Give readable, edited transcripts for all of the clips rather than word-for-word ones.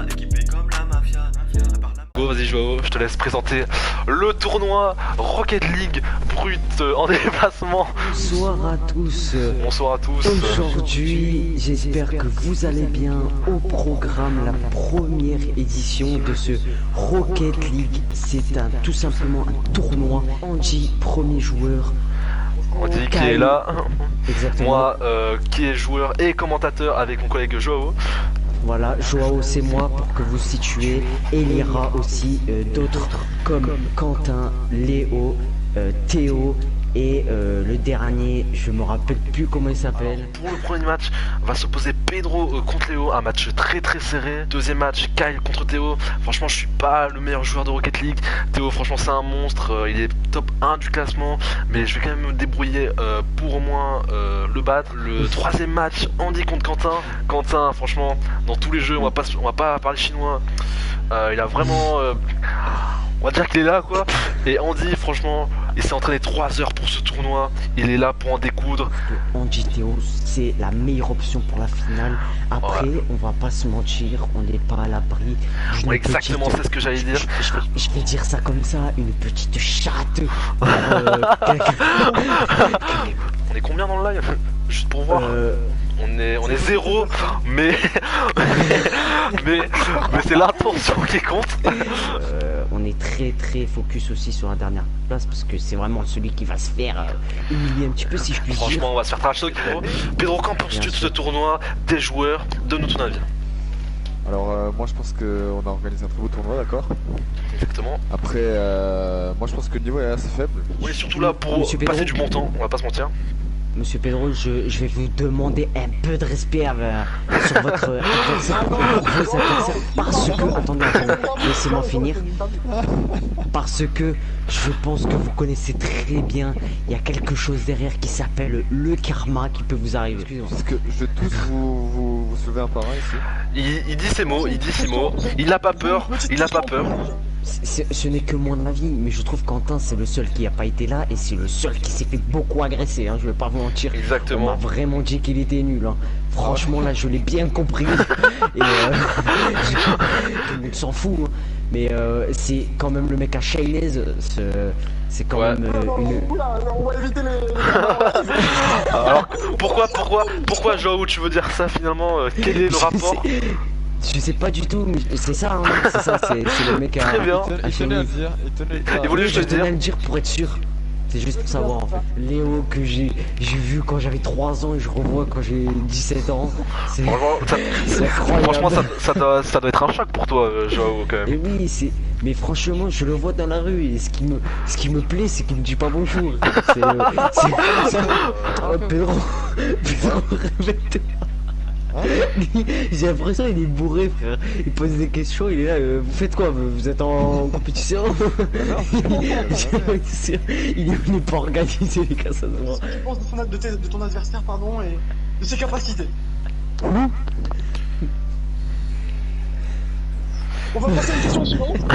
équipé comme la mafia. Go, vas-y Joao, je te laisse présenter le tournoi Rocket League brut en déplacement. Bonsoir à tous. Bonsoir à tous. Aujourd'hui, j'espère que vous allez bien. Au programme, la première édition de ce Rocket League. C'est tout simplement un tournoi. Andy, premier joueur. On dit qui est là. Exactement. Moi, qui est joueur et commentateur avec mon collègue Joao. Voilà, Joao c'est moi pour que vous situez. Et il y aura aussi d'autres comme Quentin, Léo, Théo et le dernier, je me rappelle plus comment il s'appelle. Pour le premier match, va s'opposer Pedro contre Léo, un match très très serré. Deuxième match, Kyle contre Théo. Franchement, je suis pas le meilleur joueur de Rocket League. Théo, franchement, c'est un monstre. Il est top 1 du classement, mais je vais quand même me débrouiller pour au moins le battre. Le troisième match, Andy contre Quentin. Quentin, franchement, dans tous les jeux, on va pas parler chinois. Il a vraiment... on va dire qu'il est là quoi. Et Andy franchement il s'est entraîné 3 heures pour ce tournoi. Il est là pour en découdre. Andy Théo c'est la meilleure option pour la finale. Après on va pas se mentir, on n'est pas à l'abri. Exactement, c'est ce que j'allais dire. Je vais dire ça comme ça, une petite chatte. On est combien dans le live? Juste pour voir. On est 0, mais c'est l'intention qui compte. On est très focus aussi sur la dernière place parce que c'est vraiment celui qui va se faire humilier un petit peu si je puis dire. Franchement, on va se faire trash talk. Pedro, qu'en penses-tu de ce tournoi, des joueurs, donne-nous ton avis. Alors moi je pense qu'on a organisé un très beau tournoi, d'accord. Exactement. Après moi je pense que le niveau est assez faible. On est surtout là pour passer du bon temps, on va pas se mentir. Monsieur Pedro, je vais vous demander un peu de respect sur votre adversaire, parce que, attendez, laissez-moi finir, parce que je pense que vous connaissez très bien, il y a quelque chose derrière qui s'appelle le karma qui peut vous arriver. Excusez-moi. Parce que je vais tous vous soulever un par un ici. Il dit ces mots, il a pas peur, Ce n'est que mon avis, mais je trouve Quentin c'est le seul qui a pas été là et c'est le seul qui s'est fait beaucoup agresser, hein, je vais pas vous mentir. Exactement. On m'a vraiment dit qu'il était nul, hein. Franchement là je l'ai bien compris. Et tout le monde s'en fout, hein. Mais c'est quand même le mec à Shaylaise, c'est quand même une... On va éviter les... Alors pourquoi Joao tu veux dire ça finalement, quel est le rapport? Je sais pas du tout, mais c'est ça, hein, c'est le mec à... Très bien. Il tenait à le dire, Il voulait juste je le dire. tenais à le dire pour être sûr. C'est juste pour savoir en fait. Léo que j'ai vu quand j'avais 3 ans et je revois quand j'ai 17 ans. C'est incroyable. Franchement ça doit être un choc pour toi Joao quand même. Et oui, mais franchement je le vois dans la rue et ce qui me plaît c'est qu'il me dit pas bonjour. Pedro, réveille-toi. J'ai l'impression qu'il est bourré frère, il pose des questions, il est là, vous faites quoi, vous êtes en compétition? Il n'est pas organisé les gars, ça se voit. Tu penses de ton adversaire, pardon, et de ses capacités. On va passer à une question suivante. Tout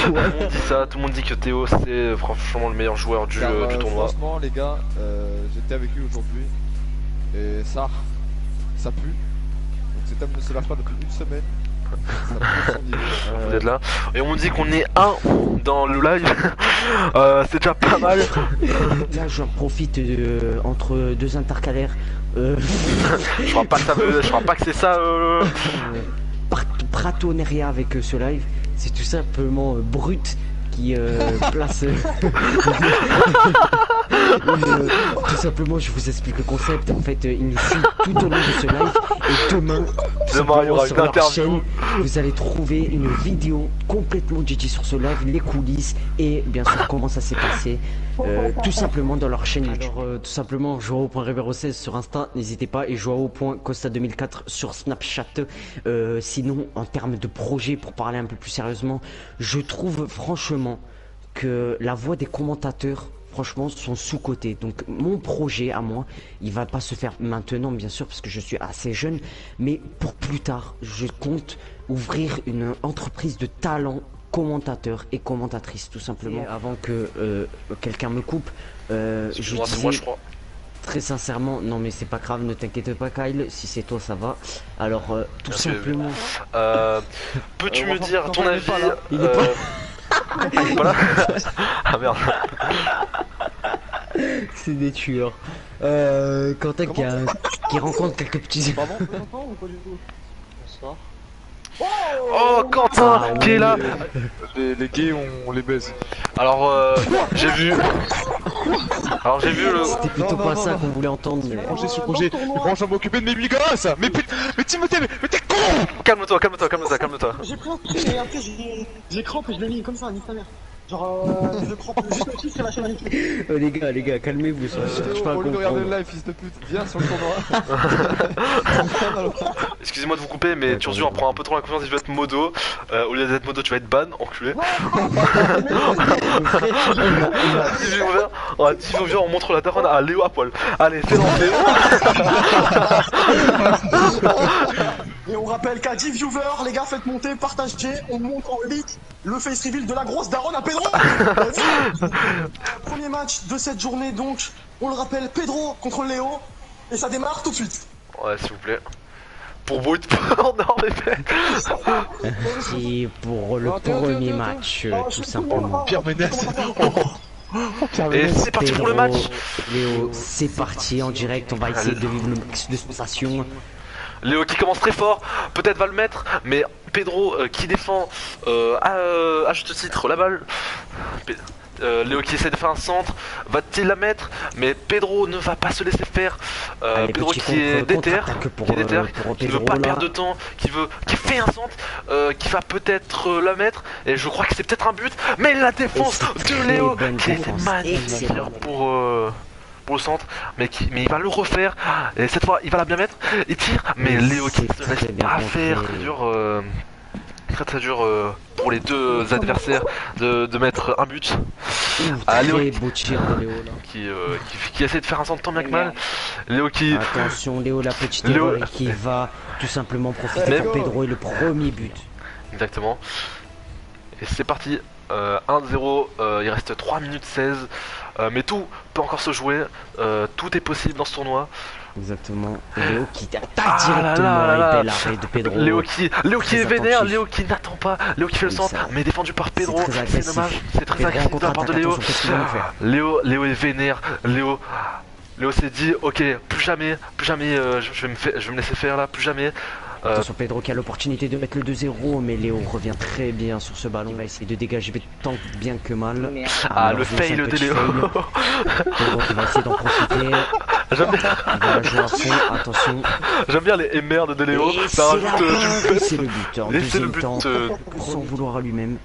le monde dit ça, tout le monde dit que Théo c'est franchement le meilleur joueur du tournoi. Franchement les gars, j'étais avec lui aujourd'hui et ça pue. Donc cet homme ne se lave pas depuis une semaine. Ça pue son niveau. Vous êtes là. Et on dit qu'on est 1 dans le live. C'est déjà pas mal. Là j'en profite entre deux intercalaires. Je crois pas que c'est ça. Partenariat avec ce live, c'est tout simplement Brut qui place. Tout simplement, je vous explique le concept. En fait, il nous suit tout au long de ce live. Et demain il y aura sur une leur interview. chaîne, vous allez trouver une vidéo complètement dédiée sur ce live, les coulisses et bien sûr comment ça s'est passé. Tout simplement dans leur chaîne YouTube. Alors, tout simplement, Joao.Rivero16 sur Insta, n'hésitez pas, et Joao.Costa2004 sur Snapchat. Sinon, en termes de projet, pour parler un peu plus sérieusement, je trouve franchement que la voix des commentateurs franchement sont sous-cotés. Donc mon projet à moi, il va pas se faire maintenant bien sûr parce que je suis assez jeune, mais pour plus tard, je compte ouvrir une entreprise de talent commentateurs et commentatrices tout simplement. Et avant que quelqu'un me coupe, je moi, disais... moi je crois. Très sincèrement, non mais c'est pas grave, ne t'inquiète pas Kyle, si c'est toi ça va. Alors tout Bien sûr, simplement, Peux-tu on me va dire voir ton quand il est avis pas là. Il est pas- Ah, il est pas là. Ah merde. c'est des tueurs. Quentin qui rencontre quelques petits... Pardon? Ou pas du tout? Bonsoir. Oh Quentin Ah, qui est là. Les gays, on les baise. Alors j'ai vu. Alors j'ai vu le. C'était plutôt Non, pas non, ça non. qu'on voulait entendre. Mais... J'ai su dans projet. le tournoi. Franchement, je vais m'occuper de mes 8 gosses. Mais Timothée, mais t'es con. Calme-toi, calme-toi, calme-toi, calme-toi. J'ai pris un truc et après j'ai crampe et je l'ai mis comme ça, nique ta mère. Genre, je crampe juste au titre et la chaîne YouTube. les gars, calmez-vous, ça je Théo, pas à au lieu de regarder le comprendre. live, fils de pute, viens sur le tournoi. Excusez-moi de vous couper, mais Turzur prend un peu trop la confiance, il veut être modo. Au lieu d'être modo, tu vas être ban, enculé. On a 10 viewers, on montre la daronne à Léo à poil. Allez, fais lancer. Et on rappelle qu'à 10 viewers, les gars, faites monter, partagez, on montre en élite le face reveal de la grosse daronne à Pedro. Premier match de cette journée, donc, on le rappelle, Pedro contre Léo, et ça démarre tout de suite. Ouais, s'il vous plaît. Pour Brut, non, mais fait. Et pour le Oh, Théo, premier Théo, match, Oh, tout je simplement. Pierre Ménès. Et c'est parti pour le match. Léo, c'est parti en direct, on va essayer de vivre le max de sensations. Léo qui commence très fort, peut-être va le mettre, mais Pedro qui défend à juste titre la balle. Léo qui essaie de faire un centre, va-t-il la mettre? Mais Pedro ne va pas se laisser faire. Allez, Pedro petit qui est déter, contre-attaque pour qui ne Pedro, veut pas là. perdre de temps, qui fait un centre, qui va peut-être la mettre. Et je crois que c'est peut-être un but, mais la défense Et c'est de très Léo bonne qui est défense, magnifique excellent. pour le centre, mais il va le refaire. Et cette fois, il va la bien mettre. Il tire, mais Et Léo qui c'est ne se laisse très bien pas contré. faire. Très dur. Très dur pour les deux adversaires de mettre un but. Ah, Léo Très beau tir de Léo là. qui essaie de faire un centre tant bien que mal. Léo qui. Attention Léo, la petite Léo- erreur qui va tout simplement profiter Mais- pour Pedro et le premier but. Exactement. Et c'est parti. 1-0, il reste 3 minutes 16. Mais tout peut encore se jouer. Tout est possible dans ce tournoi. Exactement. Et Léo qui attaque Ah là directement là là et bel arrêt de Pedro. Léo qui Très est vénère, attentif. Léo qui n'attend pas, Léo qui fait le Oui, centre, ça- mais défendu par Pedro, très c'est agressif. dommage, c'est très Pedro en agressif de la part de contre-attaque, Léo. attention, qu'est-ce qu'il va nous faire? Léo est vénère, Léo s'est dit ok, plus jamais, je vais me laisser faire là, plus jamais. Attention Pedro qui a l'opportunité de mettre le 2-0, mais Léo revient très bien sur ce ballon. Il va essayer de dégager tant bien que mal. Ah, le Malheureusement, c'est fail un de petit Léo. fail. Pedro qui va essayer d'en profiter. J'aime bien, Il va la jouer à fond, attention. j'aime bien les MR de Léo, Et ça c'est la rajoute du fin. Et peps. c'est le but. En Et c'est le deuxième but, temps, sans vouloir à lui-même.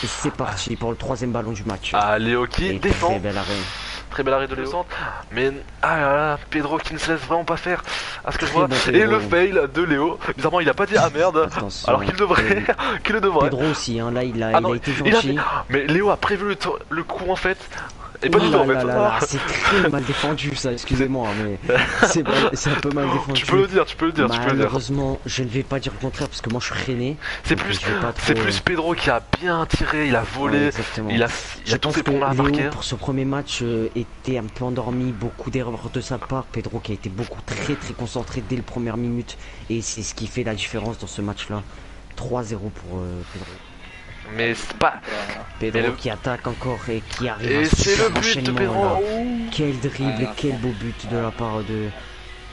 Et c'est parti pour le troisième ballon du match. Ah, Léo qui Et défend. très bel arrêt. Très bel arrêt de Léo. Mais ah là là, Pedro qui ne se laisse vraiment pas faire à ce que je Très vois. bon Et Pedro. le fail de Léo. Bizarrement, il a pas dit ah merde. Attention. Alors qu'il devrait. qu'il le devrait. Pedro aussi, hein, là il a, Ah il non, a été il a gentil. fait- Mais Léo a prévu le coup en fait. Et pas Ouh du tout en là fait. là là là, c'est très mal défendu ça, excusez-moi, mais c'est un peu mal défendu. Tu peux le dire, tu peux le dire. Malheureusement, je ne vais pas dire le contraire parce que moi je suis freiné. C'est donc plus, je vais pas trop- c'est plus Pedro qui a bien tiré, il a Ouais, volé, exactement. il a Je tout pense fait que pour la marquer. Léo, pour ce premier match, était un peu endormi, beaucoup d'erreurs de sa part. Pedro qui a été très concentré dès les premières minutes, et c'est ce qui fait la différence dans ce match-là. 3-0 pour Pedro. Mais c'est pas. Pedro Mais le- qui attaque encore et qui arrive Et à c'est ce le but de enchaînement, Pedro. là. Oh. Quel dribble et quel beau but de la part de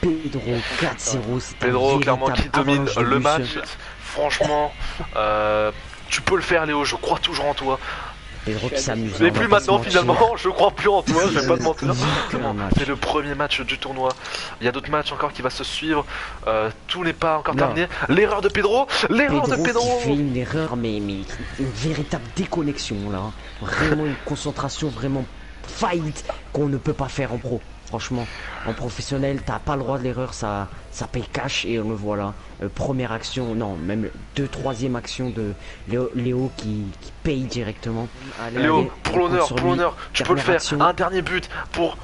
Pedro. 4-0, c'est un Pedro clairement qui véritable domine avalanche de le buts. match. Franchement, tu peux le faire Léo, je crois toujours en toi. Pedro qui s'amuse. Mais on va plus pas se maintenant mentir. finalement, je crois plus en toi, je vais pas te mentir. Un match. C'est le premier match du tournoi. Il y a d'autres matchs encore qui va se suivre. Tout n'est pas encore Non. terminé. L'erreur de Pedro, l'erreur de Pedro Pedro. qui fait une erreur, mais une véritable déconnexion là. Vraiment une concentration vraiment fight qu'on ne peut pas faire en pro. Franchement, en professionnel, t'as pas le droit de l'erreur, ça paye cash et on le voit là. Première action, non, même troisième action de Léo qui paye directement. Allez, Léo, allez, pour on compte l'honneur, sur lui. tu peux le Dernière faire. action. Un dernier but pour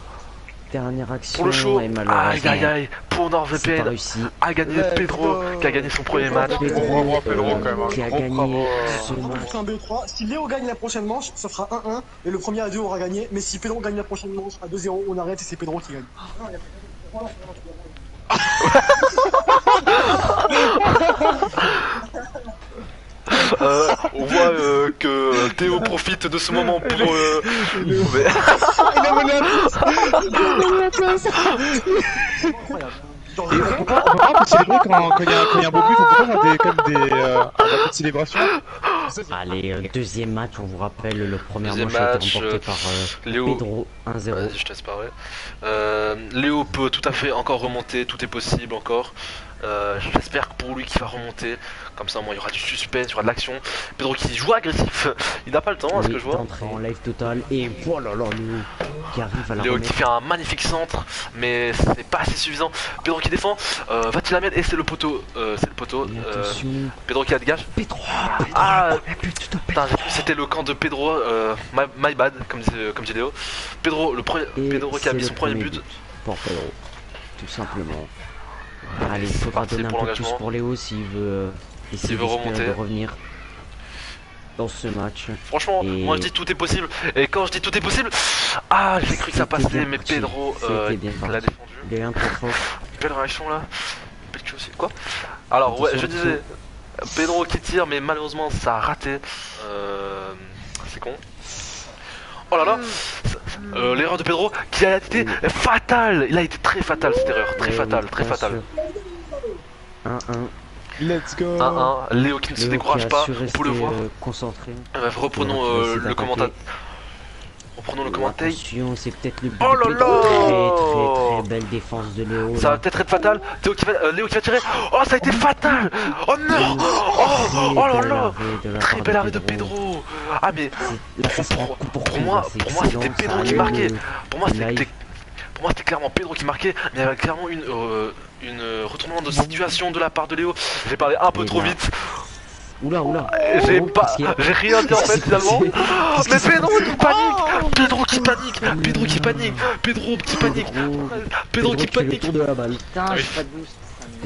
Dernière action. Pour le show, et aïe malheureusement, aïe aïe, pour c'est pas NordVPN réussi. a gagné Pedro, qui a gagné son premier match. Bravo à Pedro, quand même, Qui a gros gagné bravo, ce On match. fait un B3. Si Léo gagne la prochaine manche, ça fera 1-1 et le premier à 2 aura gagné. Mais si Pedro gagne la prochaine manche à 2-0, on arrête et c'est Pedro qui gagne. On voit que Théo profite de ce moment pour... mais- Genre, Et on peut pas célébrer quand il y a un beau but, on peut pas faire quand même un peu de célébration. Allez, deuxième match, on vous rappelle, le premier Deuxième match a été match, remporté par Léo. Pedro 1-0. Vas-y, je te laisse parler. Léo peut tout à fait encore remonter, tout est possible encore. J'espère que pour lui qu'il va remonter, comme ça au moins il y aura du suspense, il y aura de l'action. Pedro qui joue agressif, il n'a pas le temps à ce que je vois. Entrée en live total et voilà Léo qui arrive à la Léo remettre. qui fait un magnifique centre, mais c'est pas assez suffisant. Pedro qui défend, va-t-il la mettre? Et c'est le poteau, c'est le poteau. Et attention, Pedro qui la dégage. Pedro, Ah, mais putain, putain, c'était le camp de Pedro, my bad, comme dit Léo. Pedro, Et Pedro qui a c'est mis le son premier but. pour Pedro, tout simplement. Allez, il C'est faudra parti donner un pour peu de tous l'engagement. pour Léo s'il veut essayer veut d'espérer remonter. de revenir dans ce match. Franchement, Et- moi je dis tout est possible. Et quand je dis tout est possible, ah j'ai cru que ça C'était passait, bien mais parti. Pedro C'était bien l'a parti. défendu. Il y a eu un très fort. Belle réaction là. Belle chose aussi. Quoi? Alors ouais, je Attention, disais, Pedro qui tire, mais malheureusement ça a raté. C'est con. Oh là là, l'erreur de Pedro qui a été fatale. Il a été très fatal cette erreur, très Eh fatale, oui, très bien fatale. sûr. 1-1. Let's go. 1-1. Léo qui ne se Léo décourage qui a pas, su on peut le rester, voir. concentré. Reprenons Léo qui va essayer le d'attaquer. commentaire. Reprenons le commentaire. Attention, c'est peut-être le but Oh de là Pedro. là. Très belle défense de Léo. Ça là. va peut-être être fatal. Léo qui va tirer. Oh, ça a été fatal. Oh non. Oh là là. Très bel arrêt de Pedro. Ah mais Là, ça sera coup pour moi c'est c'était excellent, Pedro ça. qui Léo, marquait. Pour moi live. c'était clairement Pedro qui marquait, mais il y avait clairement une retournement de situation de la part de Léo. J'ai parlé un peu Et trop là. vite. Oula. J'ai Oh, pas, qu'est-ce qu'il y a j'ai rien dit en fait finalement. Qu'est-ce Mais qui s'est Pedro passé qui panique. Pedro qui panique. Pedro qui panique. Pedro qui panique. Pedro qui fait le panique. tour de la balle. Putain, Oui. j'ai pas de boost.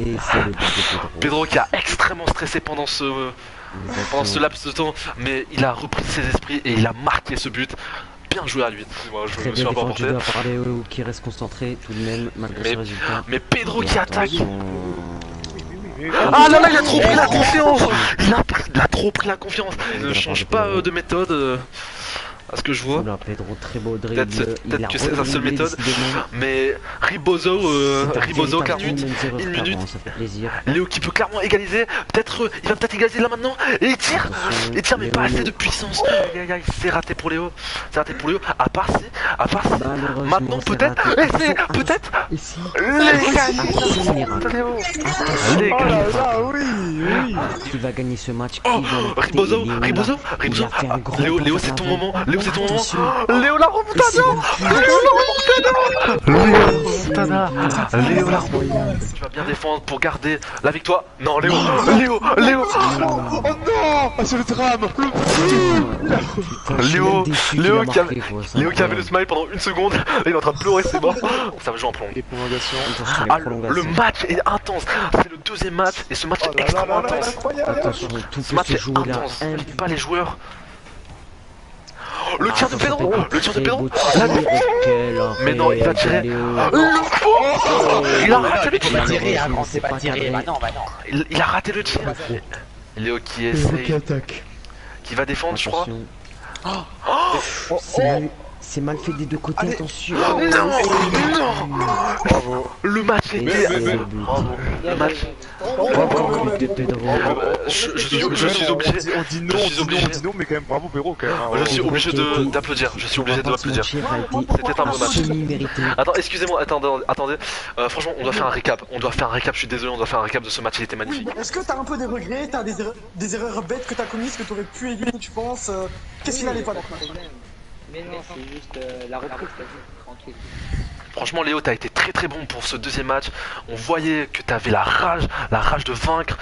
Et c'est le but de Pedro. Pedro qui a extrêmement stressé pendant ce laps de temps, mais il a repris ses esprits et il a marqué ce but. Bien joué à lui. Moi, je Très me suis bien un peu défendu de emporté. la part de Léo qui reste concentré tout de même malgré ce résultat. Mais Pedro Et qui attaque. attention. Ah là là, il a trop pris la confiance. Il a trop pris la confiance. Il ne change pas de méthode à ce que je vois. Oula, Pedro, très beau dribble. Peut-être Il a que c'est sa seule redribblé, méthode. décidément. Mais Ribozo, C'est un Ribozo, véritable 4 minutes, Roman Zero une Star, minute. bon, ça fait plaisir. Léo qui peut clairement égaliser. Peut-être, il va peut-être égaliser là maintenant. Et il tire. Attention, Il tire mais pas Léo. assez de puissance. Aïe aïe aïe, c'est raté pour Léo. C'est raté pour Léo. À part si. Malheureusement, Maintenant c'est peut-être. raté. Et c'est Attention, peut-être. Et si L'égalisation miracle. de Léo. Attention, L'égalisation. Oui. qui va gagner ce match? Oh, Qui va l'emporter? Ribozo, Léo, là, Ribozo, il Ribozo. a fait un grand Léo, pas Léo, vers c'est ton l'avant. moment. Léo, c'est ton moment. Attention. Léo la remontada. Léo la remontada. Tu vas bien défendre pour garder la victoire. Non, Léo. Léo. Oh non. Ah, c'est le drame. Putain, je suis Léo, même déçu Léo qu'il a qui marqué, quoi, c'est Léo qui avait le incroyable. smile pendant une seconde. Là, il est en train de pleurer, c'est mort. Ça va jouer en plomb. Les prolongations. Attention, les Ah, le prolongations. match est intense. C'est le deuxième match et ce match est extrêmement intense. Attention, tout Ce peut match se est jouer là. intense. Je dis pas les joueurs. Oh, le tir de Attention, Pedro. Le tir de très Pedro. beau tir, quel arrêt Mais non, il va de tirer. Léo. Le faux. Il a raté le C'est pas tir. tiré Malheureusement, avant, c'est pas tiré. cadré. Bah non, bah non. Il a raté le tir. Léo qui essaye, attaque. qui va défendre, je crois. Attention. C'est mal fait des deux côtés, attention. Non, non. Le match Et était. c'est le but. Le match. But de Pedro. Je suis obligé. On dit non, Je suis obligé. on dit non, mais quand même bravo Pedro quand même. hein. Je suis Pedro obligé qui a été- d'applaudir. Je suis obligé On va pas se d'applaudir. mentir, a été C'était un bon match. semi-mérité. Attends, excusez-moi, attendez. Franchement, on doit faire un récap. Je suis désolé, on doit faire un récap de ce match. Il était magnifique. Est-ce que t'as un peu des regrets, t'as des erreurs bêtes que t'as commises que t'aurais pu éviter, tu penses qu'est-ce qui n'allait pas dans ce match? Mais non, c'est juste la reprise, vas-y, tranquille. Franchement, Léo, t'as été très très bon pour ce deuxième match. On voyait que t'avais la rage de vaincre.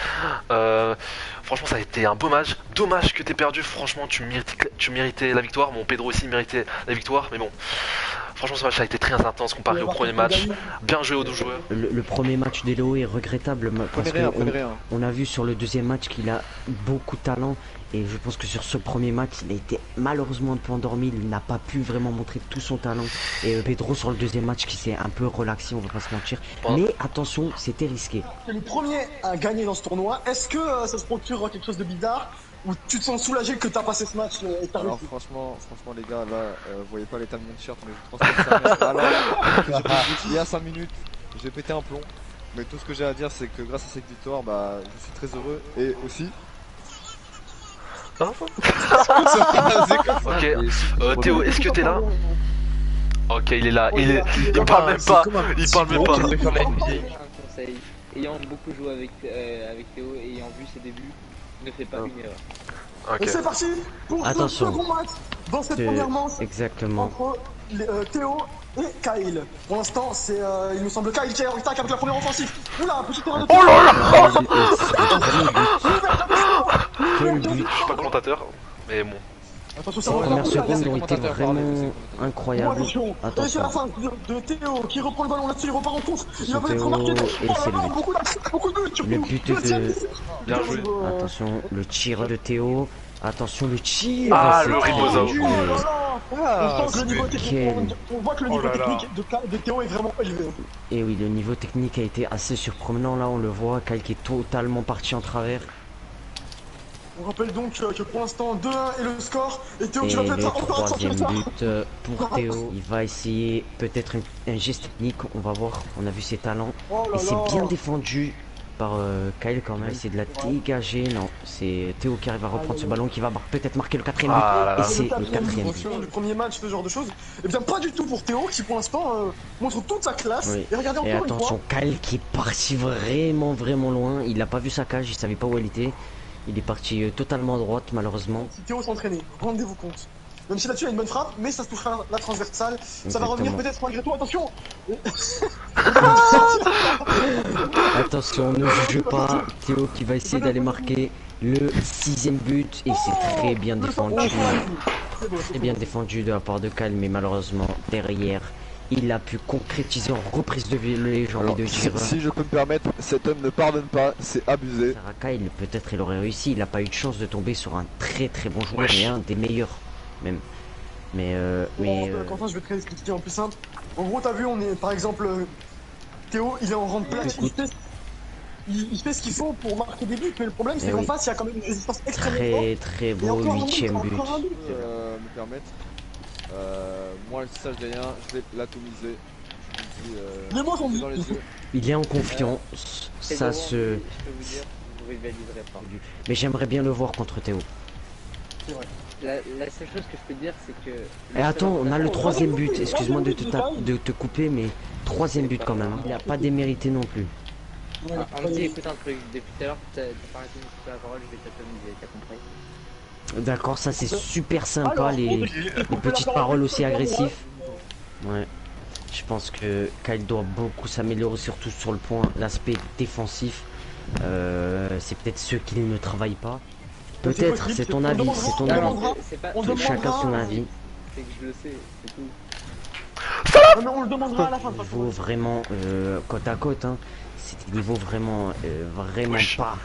Franchement, ça a été un beau match. Dommage que t'aies perdu. Franchement, tu méritais la victoire. Bon, Pedro aussi méritait la victoire, mais bon. Franchement, ce match a été très intense comparé au premier match. Bien joué aux 12 joueurs. Le premier match d'Elo est regrettable parce Prenez rien. on a vu sur le deuxième match qu'il a beaucoup de talent et je pense que sur ce premier match il a été malheureusement un peu endormi, il n'a pas pu vraiment montrer tout son talent et Pedro sur le deuxième match qui s'est un peu relaxé, on va pas se mentir, mais attention, c'était risqué. C'est le premier à gagner dans ce tournoi. Est-ce que ça se procure quelque chose de bizarre ou tu te sens soulagé que t'as passé ce match et t'as Alors réussi? franchement les gars, là, vous voyez pas l'état de mon t-shirt, mais je transmets ça. Alors, que j'ai pas dit, il y a 5 minutes, j'ai pété un plomb. Mais tout ce que j'ai à dire, c'est que grâce à cette victoire, bah, je suis très heureux. Et aussi... Ok, Théo, est-ce que t'es là? Ok, il est là, il parle même pas, il parle même pas. Un conseil, ayant beaucoup joué avec Théo et ayant vu ses débuts, ne fais pas une erreur. Et Ok. c'est parti pour Attention. le second match dans cette première manche Exactement. entre Théo et Kyle. Pour l'instant, c'est il me semble Kyle qui est en attaque avec la première offensive. Oula, un petit terrain de Oh là là! Quel but. Je suis pas commentateur, mais bon. Attention, Les ça va premières faire secondes ont été vraiment incroyables. Attention. Et c'est la Attention. fin de Théo qui reprend le ballon là-dessus, il repart en course. Il va Théo, peut-être remarquer. et c'est lui. Beaucoup de buts surtout. Le but de... Bien joué. Attention, le tir de Théo. Attention, le tir. Ah, c'est le Ribozao. très Oh dur. là là. On sent que le niveau technique, Quel- on voit que le niveau technique de Théo est vraiment élevé. Et oui, le niveau technique a été assez surprenant. Là, on le voit. Kyle qui est totalement parti en travers. On rappelle donc que pour l'instant 2-1 est le score et Théo Et qui va le peut-être encore troisième accentuer ça. but pour Théo. Il va essayer peut-être un geste technique. On va voir. On a vu ses talents. Oh là Et c'est là. bien défendu par Kyle quand même. C'est de la dégager. Non, c'est Théo qui arrive à reprendre ce ballon qui va peut-être marquer le quatrième but. Ah là Et là. c'est le quatrième but. Du premier match, ce genre de choses. Et bien pas du tout pour Théo qui pour l'instant montre toute sa classe. Oui. Et regardez Et encore une fois. attention, Kyle qui est parti vraiment loin. Il n'a pas vu sa cage, il savait pas où elle était. Il est parti totalement à droite, malheureusement. Si Théo s'entraînait, rendez-vous compte. Même si là-dessus il y a une bonne frappe, mais ça se touchera la transversale. Ça va revenir Exactement. peut-être malgré tout. Attention. Attention, ne juge pas. Théo qui va essayer d'aller marquer le sixième but. Et c'est très bien défendu. C'est beau, Très bien défendu de la part de Kyle, mais malheureusement, derrière, il a pu concrétiser en reprise de les jambes Alors, de tir. si je peux me permettre, cet homme ne pardonne pas, c'est abusé. Sarah Kyle, peut-être il aurait réussi. Il n'a pas eu de chance de tomber sur un très bon joueur Wesh. et un des meilleurs, même. Mais Quentin, je vais te expliquer en plus simple. En gros, t'as vu, on est par exemple Théo, il est en rente plate, il fait ce qu'il faut pour marquer des buts, mais le problème c'est Eh qu'en oui. face il y a quand même une résistance extrêmement forte. très Et beau encore un huitième but. encore un but. Me permettre. Moi, ça, je dis rien, je vais l'atomiser. Je vous dis, Les mots sont c'est dits. dans les yeux. Il est en confiance, C'est ça devant, se. Je peux vous dire, vous rivaliserez pas. Mais j'aimerais bien le voir contre Théo. La seule chose que je peux dire, c'est que. Et attends, on a le troisième but. Excuse-moi de te couper, mais troisième but quand même. Il a pas démérité non plus. Andy, écoute un truc. Depuis tout à l'heure, t'as pas arrêté de me couper la parole, je vais t'atomiser, t'as compris? D'accord, ça c'est super sympa, les petites paroles aussi agressives. Ouais. Je pense que Kyle doit beaucoup s'améliorer, surtout sur le point, l'aspect défensif. C'est peut-être ceux qui ne travaillent pas. Peut-être, c'est ton avis, c'est ton avis. C'est pas. On demandera- Chacun son avis. C'est que je le sais, c'est tout. Mais on le demandera à la fin. de toute façon. Niveau vraiment côte à côte, hein. C'était niveau vraiment Wesh. pas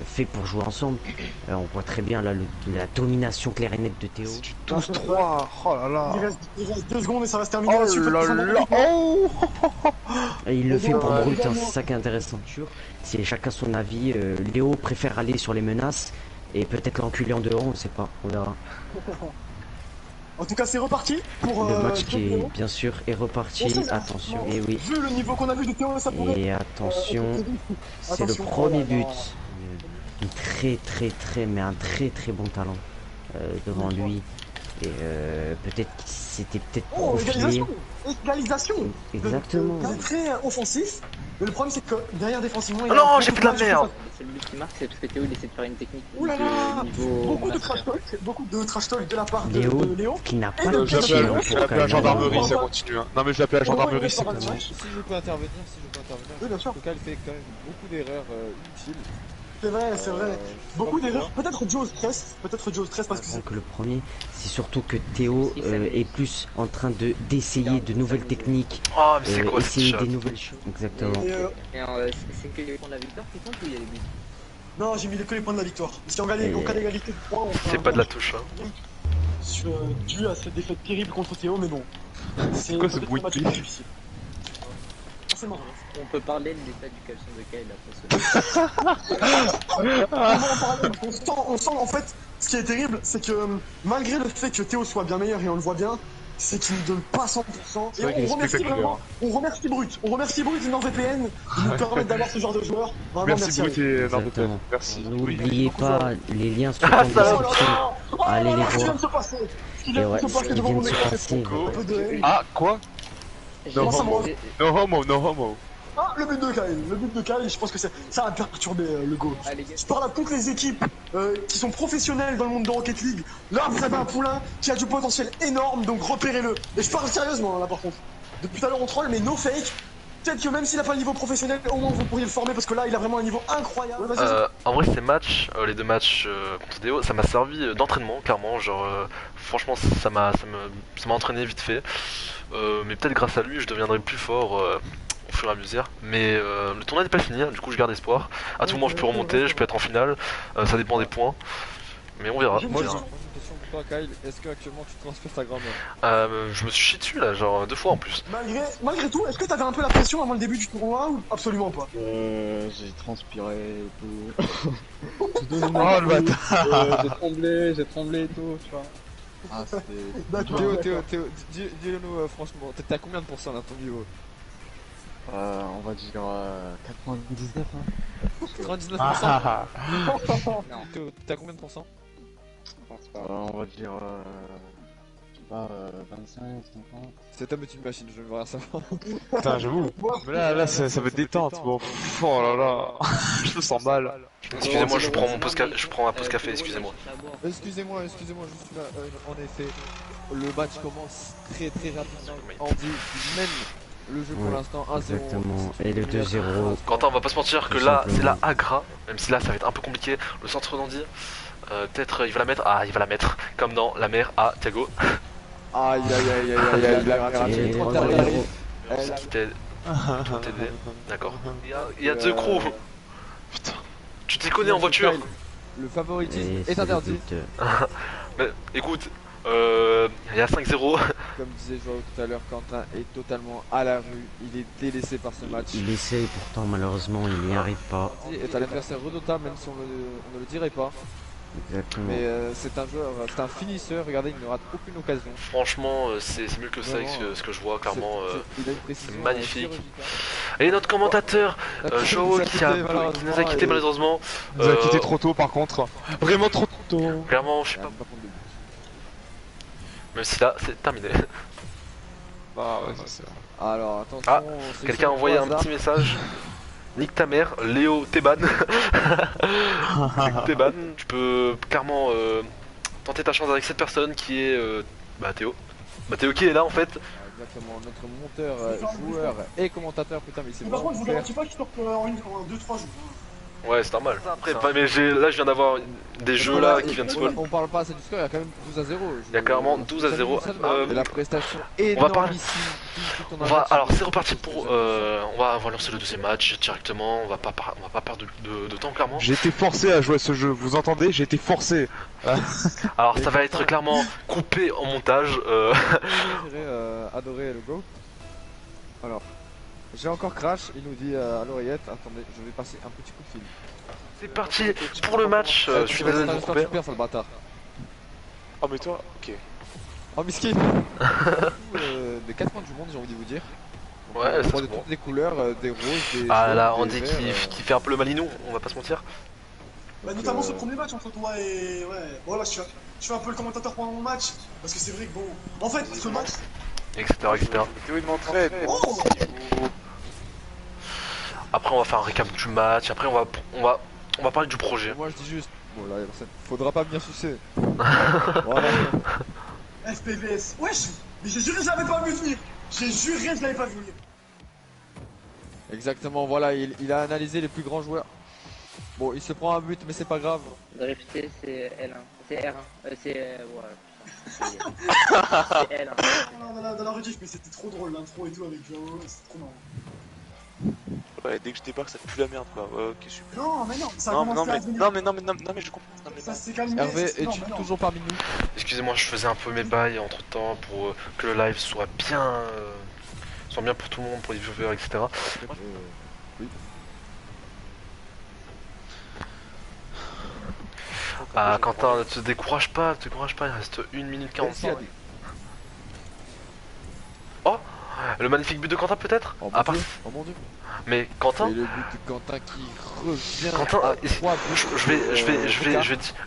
fait pour jouer ensemble. On voit très bien là la domination claire et nette de Théo. C'est du 12-3. Oh là là. Il reste 2 secondes et ça va se terminer Oh là-dessus. là Faites là. Oh. Et il le fait pour brut, hein, c'est ça qui est intéressant. C'est chacun son avis. Léo préfère aller sur les menaces et peut-être l'enculer en dehors, on sait pas, on verra. En tout cas, c'est reparti pour Le match qui est Théo. bien sûr est reparti. Attention, et oui. Vu le niveau qu'on a vu de Théo, ça pourrait. Et attention, c'est le Attention, premier oh là là. but. Un mais un très bon talent devant lui. Et peut-être qu'il s'était peut-être Oh, profilé. égalisation. Exactement. Il est très offensif, mais le problème c'est que derrière défensivement. il Oh y a non, beaucoup j'ai fait de la matchs merde. Le seul but qui marque, c'est parce que Théo il essaie de faire une technique. Ouh là là. niveau Beaucoup de master. trash talk de la part de Léo, Léo. qui n'a Et pas de de Pierre pitié Pierre, hein, Je pour l'appelle la Kyle. gendarmerie, ça continue. Hein. Non mais je l'appelle la gendarmerie, c'est bon. Si je peux intervenir, Oui, bien sûr. le Kyle fait quand même beaucoup d'erreurs inutiles. C'est vrai, c'est vrai. Beaucoup d'erreurs. Peut-être Joe stress. Peut-être Joe stress parce que c'est. Que le premier, c'est surtout que Théo est plus en train d'essayer de nouvelles techniques, Oh, mais c'est quoi cette essayer shot? des nouvelles choses. Exactement. Et, C'est que les points de la victoire qui comptent ou il y a les buts? non, j'ai mis que les points de la victoire. Si on gagne en cas d'égalité de points, on C'est pas de la touche, hein. Dû à cette défaite terrible contre Théo, mais bon. C'est quoi ce peut-être bruit le match de le plus pif difficile. Forcément. On peut parler de l'état du caleçon de Kyle après ce. On sent en fait, ce qui est terrible, c'est que malgré le fait que Théo soit bien meilleur et on le voit bien, c'est qu'il ne donne pas 100%. C'est vrai qu'il Et est on remercie spectaculaire. vraiment, on remercie Brut et NordVPN de nous permettre d'avoir ce genre de joueur. Vraiment, Merci à Brut eux. et Exactement. Nordvpn. Merci. N'oubliez pas les liens sur Ah, ton ça va. description. Allez les Ce qui vient voir. de se passer. Ce qui Et vient ouais, de se ce passer qui devant vient mon de se écran, passer. c'est un peu de haine. Ah, quoi? No Moi, ça me homo. rend- No homo, no homo. Ah, le but de Kyle, je pense que ça a perturbé le go. Ah les gars, Je parle à toutes les équipes qui sont professionnelles dans le monde de Rocket League. Là, vous avez un poulain qui a du potentiel énorme, donc repérez-le. Et je parle sérieusement là par contre. Depuis tout à l'heure on troll, mais no fake. Peut-être que même s'il a pas le niveau professionnel, au moins vous pourriez le former parce que là il a vraiment un niveau incroyable. Ouais, vas-y. En vrai, ces matchs, les deux matchs contre Théo, ça m'a servi d'entraînement, clairement. Genre, franchement, ça m'a entraîné vite fait. Mais peut-être grâce à lui, je deviendrai plus fort au fur et à mesure. Mais le tournoi n'est pas fini, hein, du coup, je garde espoir. À tout moment, je peux remonter, je peux être en finale. Ça dépend des points. Mais on verra. Moi, j'ai une question pour toi, Kyle. Est-ce qu'actuellement tu transpires ta grand-mère? Je me suis chié dessus là, genre 2 fois en plus. Malgré tout, est-ce que t'avais un peu la pression avant le début du tournoi ou absolument pas? J'ai transpiré et tout. Oh le bâtard. J'ai tremblé et tout, tu vois. Ah, c'était. D'accord. Théo, dis-le-nous franchement, t'es à combien de pourcents là ton niveau? On va dire 99, hein. 99%. non, Théo, t'es à combien de pourcents? je pense pas. On va dire. Je sais pas, 25, 50. C'est un petit machine, je veux rien savoir. Putain, j'avoue. Mais là, ça veut détente. Bon, oh là là. Je me sens mal. Excusez-moi, je prends un pause café, excusez-moi. Excusez-moi, je suis là. En effet, le match commence très rapidement. Andy mène le jeu pour Ouais, l'instant 1-0. Exactement. Et le 2-0. Quentin, on va pas se mentir que Tout là, c'est simplement. la Agra, même si là ça va être un peu compliqué. Le centre d'Andy, peut-être il va la mettre. Ah, il va la mettre, comme dans la mer à Thiago. Aïe, la Et trop 3-0. tard. Qui t'aide. Tout t'aider. D'accord. Il y a deux crocs. Putain. Tu t'y connais en voiture. Le favoritisme Et est c'est le interdit. but. Mais écoute, il y a 5-0. Comme disait Joao tout à l'heure, Quentin est totalement à la rue. Il est délaissé par ce match. Il essaye pourtant, malheureusement, il n'y arrive pas. Andy est un adversaire redoutable, même si on ne le dirait pas. Exactement. Mais c'est un joueur, c'est un finisseur. Regardez, il ne rate aucune occasion. Franchement, c'est mieux que ça avec ce que je vois, clairement. Il a une précision magnifique. chirurgicale. Et notre commentateur, Joao, qui nous a quitté malheureusement. Vous avez quitté trop tôt par contre. Vraiment trop tôt. Clairement, je sais pas. Même si là, c'est terminé. Ah ouais, c'est ça. Alors attention. Ah, c'est Quelqu'un a sur envoyé le un hasard. petit message. Nique ta mère, Léo Teban. Teban, tu peux clairement tenter ta chance avec cette personne qui est Théo. Théo qui est là en fait. Exactement, notre monteur, joueur et commentateur. Putain, mais c'est Par contre, je vous vraiment garantis pas qu'il sorte en ligne pendant 2-3 jours. Ouais, c'est normal. Après, mais là, je viens d'avoir des jeux là qui viennent de se voler. On parle pas assez du score, il y a quand même 12-0. Il y a clairement 12-0. Et la prestation on va parler- énormissime. Alors c'est reparti pour. On va lancer le deuxième match directement. On va pas perdre de temps clairement. J'ai été forcé à jouer à ce jeu, vous entendez? J'ai été forcé. Alors ça va être clairement coupé en montage. Adoré le go. Alors, j'ai encore Crash, il nous dit à l'oreillette, attendez, je vais passer un petit coup de fil. C'est parti pour le match. Je suis désolé de vous couper. Super, ça le bâtard. Oh mais toi, ok. Oh miskin. Des 4 coins du monde, j'ai envie de vous dire. Ouais, On c'est voit de bon. toutes les couleurs, des roses, des Ah jaunes, là, des Andy verts, qui fait un peu le malinou, on va pas se mentir. Bah, notamment ce premier match entre toi et. Ouais, voilà, je suis un peu le commentateur pendant mon match. Parce que c'est vrai que bon. En fait, ce match. Etc. Théo il m'entraîne. Oh Après on va faire un récap du match, après on va parler du projet. Moi je dis juste, bon là, faudra pas venir sucer. Voilà. FPVS. Wesh. Mais j'ai juré que je l'avais pas vu venir. J'ai juré que je l'avais pas vu venir. Exactement, voilà, il a analysé les plus grands joueurs. Bon, il se prend un but, mais c'est pas grave. Drifter, c'est L1. C'est R1. C'est L1. Dans la rediff, mais c'était trop drôle l'intro et tout avec Joao, c'était trop marrant. Ouais, dès que je débarque, ça pue la merde quoi. Ouais, ok, super. Non, mais non, ça a Non, commencé à devenir. non, mais je comprends. Non, mais Ça non. s'est calmé. Hervé, ça s'est- non, es-tu mais non. toujours parmi nous? Excusez-moi, je faisais un peu mes bails entre temps pour que le live soit bien pour tout le monde, pour les viewers, etc. Oui. Ah, Quentin, ne te décourage pas, il reste 1 minute 45. Oh, le magnifique but de Quentin peut-être. Oh À mon part... dieu, oh mon dieu. Mais Quentin, Et le but de Quentin qui revient Quentin, à ici, 3 buts. je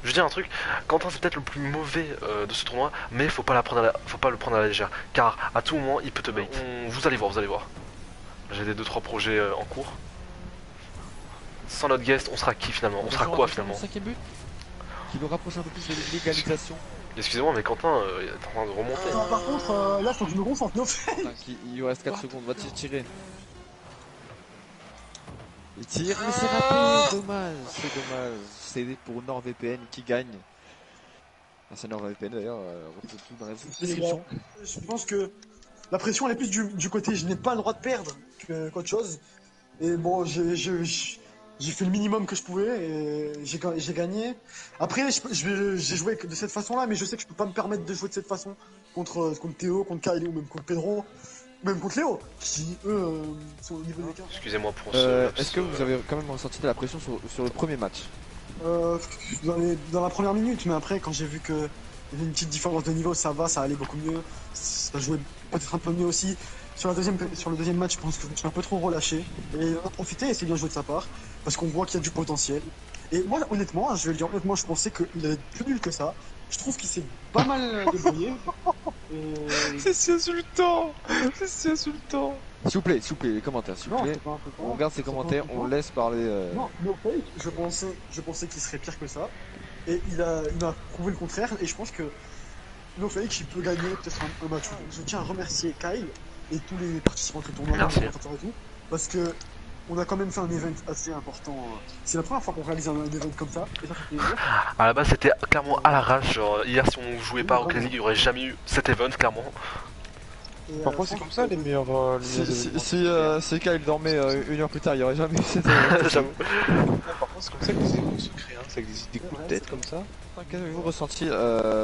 vais dire un truc. Quentin c'est peut-être le plus mauvais de ce tournoi, mais faut pas le prendre à la légère, car à tout moment il peut te bait. Vous allez voir. J'ai des 2-3 projets en cours. Sans notre guest, on sera qui finalement? On sera quoi finalement? 5ème but qui nous rapproche un peu plus de l'égalisation. Excusez-moi, mais Quentin il est en train de remonter. Par contre, là, faut que je me concentre. No fake. Il lui reste 4 secondes, va-t-il tirer? Il tire, mais c'est raté, dommage, c'est dommage. C'est pour NordVPN qui gagne. Ah, c'est NordVPN d'ailleurs, retrouvez tout dans la description. Je pense que la pression elle est plus du côté je n'ai pas le droit de perdre qu'autre chose. Et bon, j'ai fait le minimum que je pouvais et j'ai gagné. Après, j'ai joué de cette façon-là, mais je sais que je peux pas me permettre de jouer de cette façon contre Théo, contre Kyle ou même contre Pedro, même contre Léo, qui eux sont au niveau des cartes. Excusez-moi pour ce... Est-ce que vous avez quand même ressenti de la pression sur le premier match? Dans la première minute, mais après, quand j'ai vu qu'il y avait une petite différence de niveau, ça allait beaucoup mieux. Ça jouait peut-être un peu mieux aussi. Sur le deuxième match, je pense que je suis un peu trop relâché. Et on a profité et c'est bien joué de sa part. Parce qu'on voit qu'il y a du potentiel. Et moi, honnêtement, je vais le dire honnêtement, je pensais qu'il allait être plus nul que ça. Je trouve qu'il s'est pas mal débrouillé. C'est si insultant. S'il vous plaît, les commentaires, s'il vous plaît. On regarde ces commentaires, on laisse parler. Non, no fake, je pensais qu'il serait pire que ça. Et il m'a prouvé le contraire. Et je pense que no fake, il peut gagner peut-être un match. Je tiens à remercier Kyle et tous les participants de ce tournoi. Merci. Parce que on a quand même fait un event assez important. C'est la première fois qu'on réalise un event comme ça. Et ça fait plaisir. À la base c'était clairement à l'arrache, genre hier si on jouait pas au Rocket League il y aurait jamais eu cet event clairement. Et, Parfois c'est comme ça les meilleurs. Si Kyle dormait une heure plus tard, il y aurait jamais eu cette. J'avoue. Parfois c'est comme ça que les événements se créent, hein. C'est avec des coups de tête comme ça. Qu'avez-vous ressenti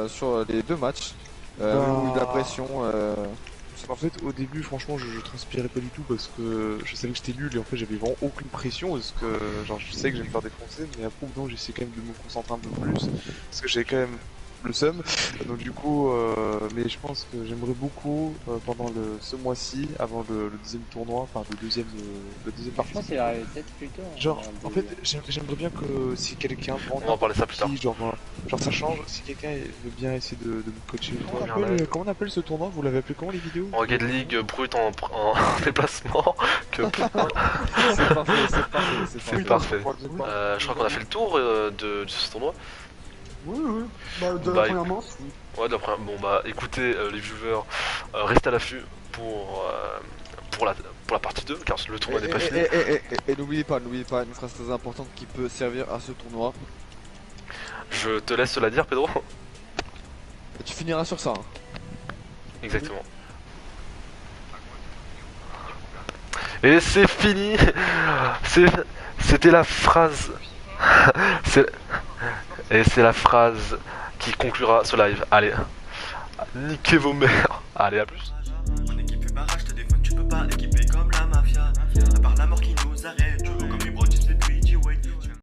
sur les deux matchs? Avez-vous eu de la pression En fait, au début, franchement, je transpirais pas du tout parce que je savais que j'étais nul et en fait, j'avais vraiment aucune pression parce que, genre, je sais que j'allais me faire défoncer, mais après, non, j'essaie quand même de me concentrer un peu plus parce que j'avais quand même le seum. Donc, du coup, mais je pense que j'aimerais beaucoup pendant ce mois-ci, avant le deuxième tournoi, enfin, le deuxième Je pense qu'il arrive peut-être plus tôt. Genre, en fait, j'aimerais bien que si quelqu'un On va en parler ça plus tard. genre ça change, si quelqu'un veut bien essayer de me coacher. Ouais. Comment on appelle ce tournoi? Vous l'avez appelé comment les vidéos? Rocket League brut en déplacement. Que C'est parfait, c'est parfait. Je crois qu'on a fait le tour de ce tournoi. Oui. Bah, de Bah, la première manche, oui. Ouais, d'après. Bon bah écoutez les viewers, restez à l'affût pour la partie 2 car le tournoi n'est pas fini. Et n'oubliez pas une phrase très importante qui peut servir à ce tournoi. Je te laisse la dire Pedro. Et tu finiras sur ça. Hein. Exactement. Et c'est fini. C'était la phrase. Et c'est la phrase qui conclura ce live. Allez, niquez vos mères. Allez, à plus. On équipe barrage, te défends, tu peux pas équiper comme la mafia. À part la mort qui nous arrête.